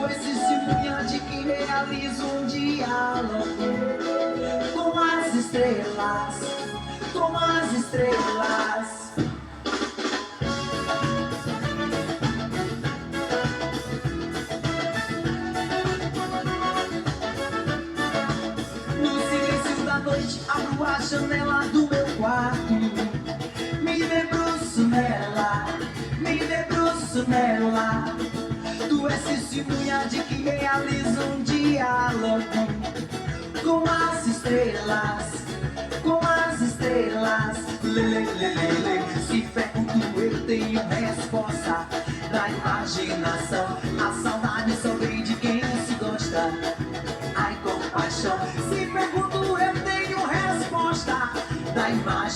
Tu és testemunha de que realiza um diálogo com as estrelas, com as estrelas. No silêncio da noite abro a janela do meu quarto, me debruço nela, me debruço nela. Tu és testemunha de que realiza um diálogo com as estrelas, com as estrelas. Lê, lê, lê, lê. Se pergunto eu tenho resposta da imaginação. A